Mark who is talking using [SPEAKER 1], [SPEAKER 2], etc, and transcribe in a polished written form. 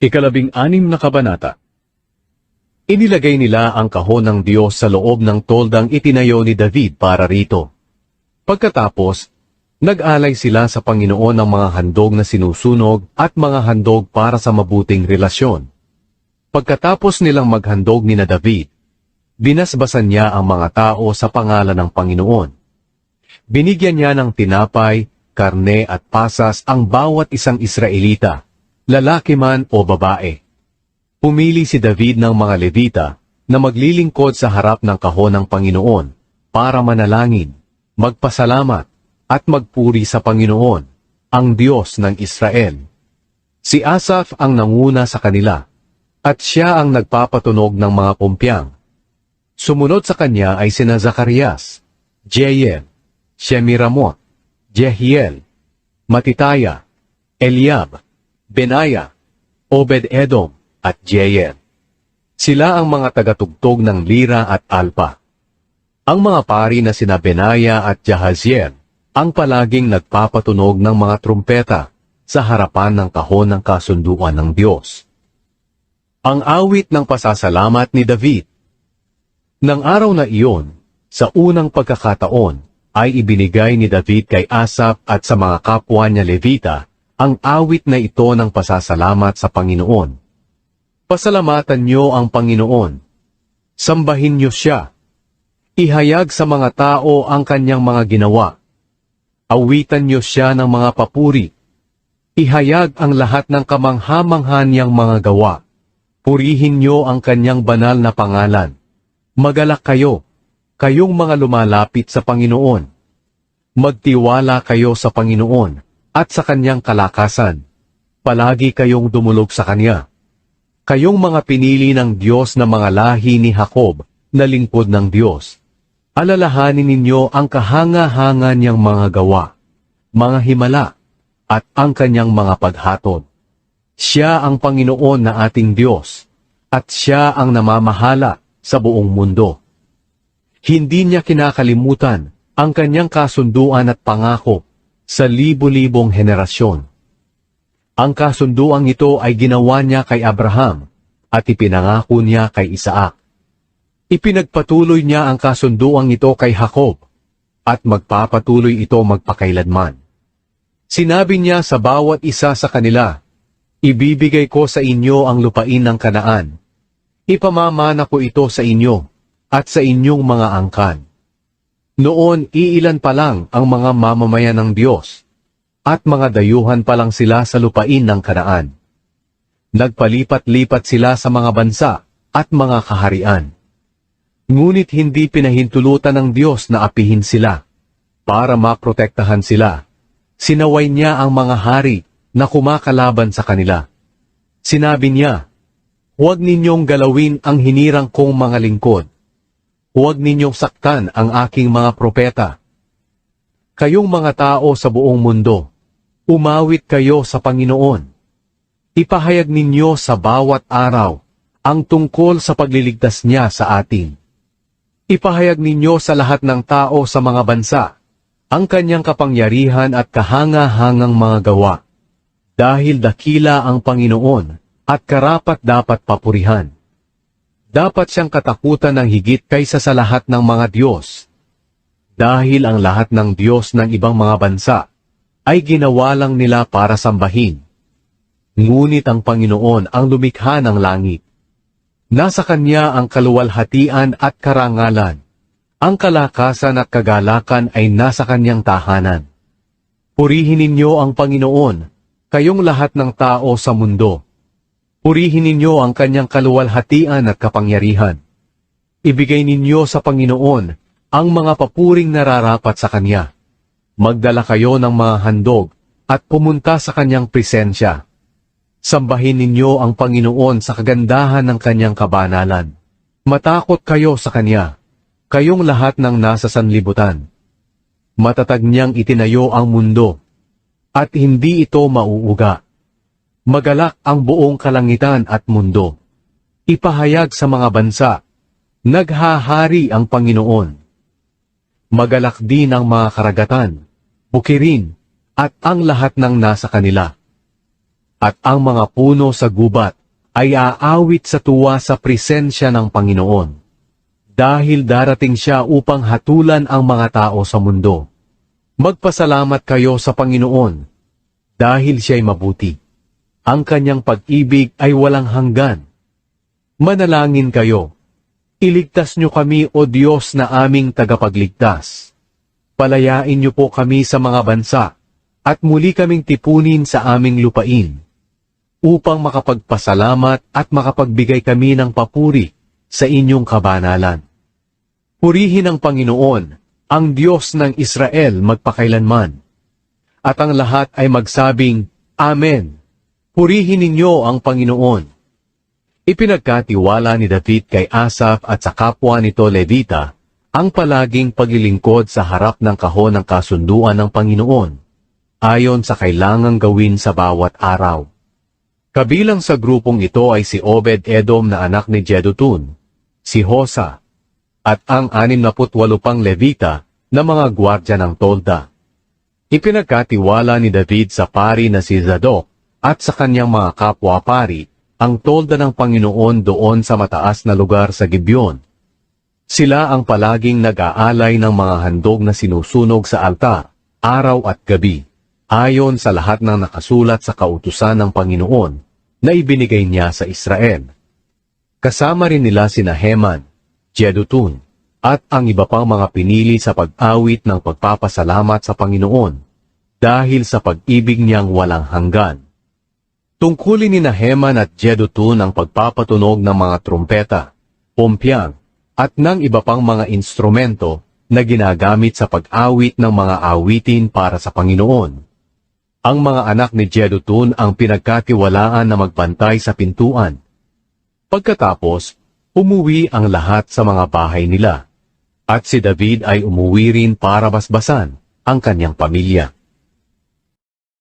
[SPEAKER 1] Ikalabing-anim na kabanata. Inilagay nila ang kahon ng Diyos sa loob ng toldang itinayo ni David para rito. Pagkatapos, nag-alay sila sa Panginoon ng mga handog na sinusunog at mga handog para sa mabuting relasyon. Pagkatapos nilang maghandog ni David, binasbasan niya ang mga tao sa pangalan ng Panginoon. Binigyan niya ng tinapay, karne at pasas ang bawat isang Israelita, lalaki man o babae. Pumili si David ng mga Levita na maglilingkod sa harap ng kahon ng Panginoon para manalangin, magpasalamat at magpuri sa Panginoon, ang Diyos ng Israel. Si Asaph ang nanguna sa kanila, at siya ang nagpapatunog ng mga pumpyang. Sumunod sa kanya ay sina Zacarias, Jeiel, Shemiramot, Jehiel, Matitaya, Eliab, Benaya, Obed-Edom, at Jeiel. Sila ang mga tagatugtog ng lira at alpa. Ang mga pari na sina Benaya at Jahaziel ang palaging nagpapatunog ng mga trumpeta sa harapan ng kahon ng kasunduan ng Diyos. Ang awit ng pasasalamat ni David. Nang araw na iyon, sa unang pagkakataon, ay ibinigay ni David kay Asaph at sa mga kapwa niya Levita ang awit na ito ng pasasalamat sa Panginoon. Pasalamatan niyo ang Panginoon. Sambahin niyo siya. Ihayag sa mga tao ang kanyang mga ginawa. Awitan niyo siya ng mga papuri. Ihayag ang lahat ng kamangha-mangha niyang mga gawa. Purihin niyo ang kanyang banal na pangalan. Magalak kayo, kayong mga lumalapit sa Panginoon. Magtiwala kayo sa Panginoon at sa kanyang kalakasan. Palagi kayong dumulog sa kanya. Kayong mga pinili ng Diyos na mga lahi ni Jacob na lingkod ng Diyos. Alalahanin ninyo ang kahanga-hanga niyang mga gawa, mga himala, at ang kanyang mga paghatod. Siya ang Panginoon na ating Diyos, at siya ang namamahala sa buong mundo. Hindi niya kinakalimutan ang kanyang kasunduan at pangako sa libo-libong henerasyon. Ang kasunduang ito ay ginawa niya kay Abraham at ipinangako niya kay Isaac. Ipinagpatuloy niya ang kasunduang ito kay Jacob at magpapatuloy ito magpakailanman. Sinabi niya sa bawat isa sa kanila, ibibigay ko sa inyo ang lupain ng Kanaan. Ipamamana ko ito sa inyo at sa inyong mga angkan. Noon iilan pa lang ang mga mamamayan ng Diyos, at mga dayuhan pa lang sila sa lupain ng Kanaan. Nagpalipat-lipat sila sa mga bansa at mga kaharian. Ngunit hindi pinahintulutan ng Diyos na apihin sila. Para maprotektahan sila, sinaway niya ang mga hari na kumakalaban sa kanila. Sinabi niya, huwag ninyong galawin ang hinirang kong mga lingkod. Huwag ninyong saktan ang aking mga propeta. Kayong mga tao sa buong mundo, umawit kayo sa Panginoon. Ipahayag ninyo sa bawat araw ang tungkol sa pagliligtas niya sa atin. Ipahayag ninyo sa lahat ng tao sa mga bansa ang kanyang kapangyarihan at kahanga-hangang mga gawa. Dahil dakila ang Panginoon at karapat dapat papurihan. Dapat siyang katakutan ng higit kaysa sa lahat ng mga Diyos. Dahil ang lahat ng Diyos ng ibang mga bansa ay ginawa lang nila para sambahin. Ngunit ang Panginoon ang lumikha ng langit. Nasa Kanya ang kaluwalhatian at karangalan. Ang kalakasan at kagalakan ay nasa Kanyang tahanan. Purihin ninyo ang Panginoon, kayong lahat ng tao sa mundo. Purihin ninyo ang Kanyang kaluwalhatian at kapangyarihan. Ibigay ninyo sa Panginoon ang mga papuring nararapat sa Kanya. Magdala kayo ng mga handog at pumunta sa Kanyang presensya. Sambahin ninyo ang Panginoon sa kagandahan ng Kanyang kabanalan. Matakot kayo sa Kanya, kayong lahat ng nasa sanlibutan. Matatag niyang itinayo ang mundo, at hindi ito mauuga. Magalak ang buong kalangitan at mundo. Ipahayag sa mga bansa, naghahari ang Panginoon. Magalak din ang mga karagatan, bukirin, at ang lahat ng nasa kanila. at ang mga puno sa gubat ay aawit sa tuwa sa presensya ng Panginoon. Dahil darating siya upang hatulan ang mga tao sa mundo. Magpasalamat kayo sa Panginoon, dahil siya'y mabuti. Ang kanyang pag-ibig ay walang hanggan. Manalangin kayo. Iligtas niyo kami, O Diyos na aming tagapagligtas. Palayain niyo po kami sa mga bansa, at muli kaming tipunin sa aming lupain, upang makapagpasalamat at makapagbigay kami ng papuri sa inyong kabanalan. Purihin ang Panginoon, ang Diyos ng Israel magpakailanman. At ang lahat ay magsabing, Amen. Purihin ninyo ang Panginoon. Ipinagkatiwala ni David kay Asaph at sa kapwa nito Levita ang palaging paglilingkod sa harap ng kahon ng kasunduan ng Panginoon, ayon sa kailangang gawin sa bawat araw. Kabilang sa grupong ito ay si Obed-Edom na anak ni Jedutun, si Hosa, at ang 68 pang Levita na mga gwardya ng tolda. Ipinagkatiwala ni David sa pari na si Zadok at sa kanyang mga kapwa-pari ang tolda ng Panginoon doon sa mataas na lugar sa Gibeon. Sila ang palaging nag-aalay ng mga handog na sinusunog sa altar, araw at gabi, ayon sa lahat ng nakasulat sa kautusan ng Panginoon na ibinigay niya sa Israel. Kasama rin nila sina Heman, Jedutun, at ang iba pang mga pinili sa pag-awit ng pagpapasalamat sa Panginoon dahil sa pag-ibig niyang walang hanggan. Tungkulin ni Heman at Jedutun ang pagpapatunog ng mga trumpeta, pumpyang, at ng iba pang mga instrumento na ginagamit sa pag-awit ng mga awitin para sa Panginoon. Ang mga anak ni Jedutun ang pinagkatiwalaan na magbantay sa pintuan. Pagkatapos, umuwi ang lahat sa mga bahay nila, at si David ay umuwi rin para basbasan ang kanyang pamilya.